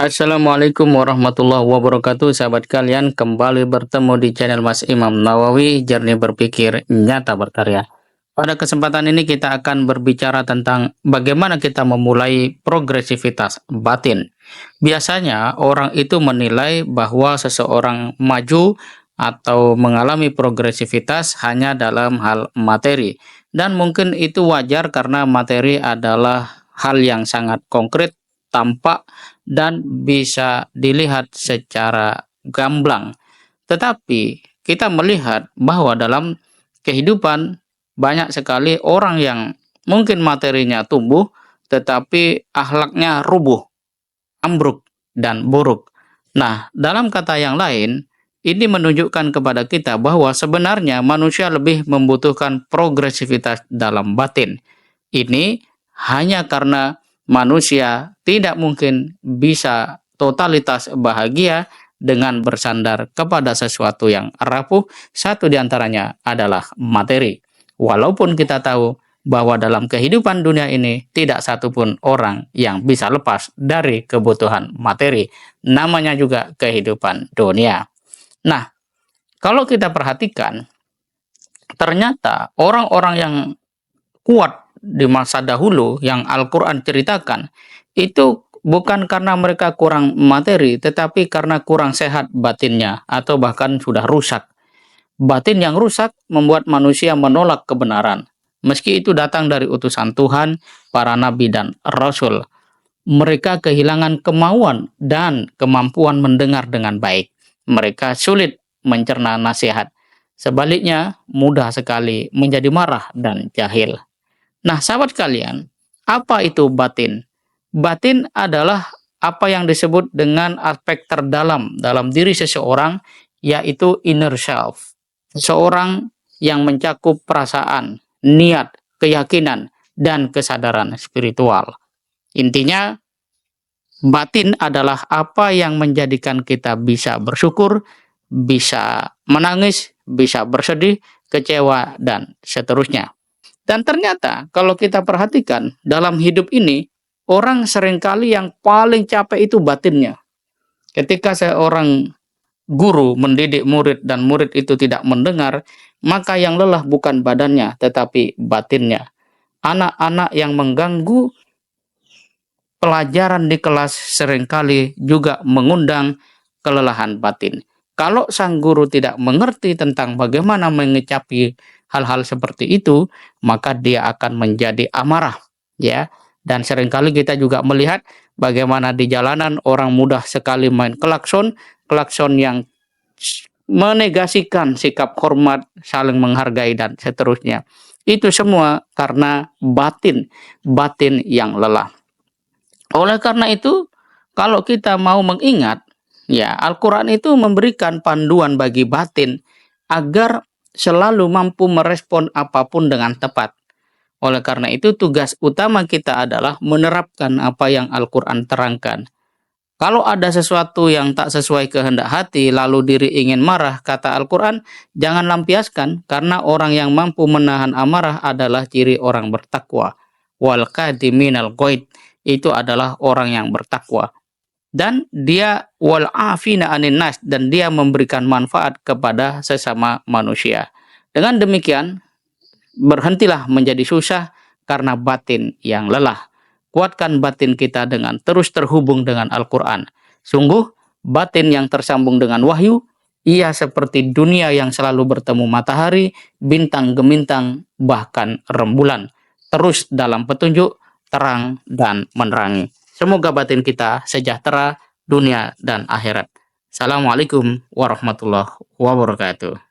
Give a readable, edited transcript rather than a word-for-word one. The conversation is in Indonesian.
Assalamualaikum warahmatullahi wabarakatuh, sahabat kalian. Kembali bertemu di channel Mas Imam Nawawi, Jernih Berpikir Nyata Berkarya. Pada kesempatan ini kita akan berbicara tentang bagaimana kita memulai progresivitas batin. Biasanya orang itu menilai bahwa seseorang maju atau mengalami progresivitas hanya dalam hal materi. Dan mungkin itu wajar karena materi adalah hal yang sangat konkret, tampak, dan bisa dilihat secara gamblang. Tetapi kita melihat bahwa dalam kehidupan banyak sekali orang yang mungkin materinya tumbuh, tetapi akhlaknya rubuh, ambruk, dan buruk. Nah, dalam kata yang lain, ini menunjukkan kepada kita bahwa sebenarnya manusia lebih membutuhkan progresivitas dalam batin. Ini hanya karena manusia tidak mungkin bisa totalitas bahagia dengan bersandar kepada sesuatu yang rapuh. Satu di antaranya adalah materi. Walaupun kita tahu bahwa dalam kehidupan dunia ini tidak satupun orang yang bisa lepas dari kebutuhan materi. Namanya juga kehidupan dunia. Nah, kalau kita perhatikan, ternyata orang-orang yang kuat di masa dahulu yang Al-Quran ceritakan, itu bukan karena mereka kurang materi, tetapi karena kurang sehat batinnya, atau bahkan sudah rusak. Batin yang rusak membuat manusia menolak kebenaran. Meski itu datang dari utusan Tuhan, para nabi dan rasul. Mereka kehilangan kemauan dan kemampuan mendengar dengan baik. Mereka sulit mencerna nasihat. Sebaliknya, mudah sekali menjadi marah dan jahil. Nah, sahabat kalian, apa itu batin? Batin adalah apa yang disebut dengan aspek terdalam dalam diri seseorang, yaitu inner self. Seorang yang mencakup perasaan, niat, keyakinan, dan kesadaran spiritual. Intinya, batin adalah apa yang menjadikan kita bisa bersyukur, bisa menangis, bisa bersedih, kecewa, dan seterusnya. Dan ternyata kalau kita perhatikan dalam hidup ini, orang seringkali yang paling capek itu batinnya. Ketika seorang guru mendidik murid dan murid itu tidak mendengar, maka yang lelah bukan badannya tetapi batinnya. Anak-anak yang mengganggu pelajaran di kelas seringkali juga mengundang kelelahan batin. Kalau sang guru tidak mengerti tentang bagaimana mengecapi hal-hal seperti itu, maka dia akan menjadi amarah, ya. Dan seringkali kita juga melihat bagaimana di jalanan orang mudah sekali main klakson yang menegasikan sikap hormat, saling menghargai, dan seterusnya. Itu semua karena batin yang lelah. Oleh karena itu, kalau kita mau mengingat, ya, Al-Quran itu memberikan panduan bagi batin agar selalu mampu merespon apapun dengan tepat. Oleh karena itu, tugas utama kita adalah menerapkan apa yang Al-Quran terangkan. Kalau ada sesuatu yang tak sesuai kehendak hati, lalu diri ingin marah, kata Al-Quran, jangan lampiaskan, karena orang yang mampu menahan amarah adalah ciri orang bertakwa. Wal kadhiminal ghaidh, itu adalah orang yang bertakwa. Dan dia wal afina anin nas, dan dia memberikan manfaat kepada sesama manusia. Dengan demikian, berhentilah menjadi susah karena batin yang lelah. Kuatkan batin kita dengan terus terhubung dengan Al-Quran. Sungguh, batin yang tersambung dengan wahyu, ia seperti dunia yang selalu bertemu matahari, bintang gemintang, bahkan rembulan. Terus dalam petunjuk, terang, dan menerangi. Semoga batin kita sejahtera dunia dan akhirat. Assalamualaikum warahmatullahi wabarakatuh.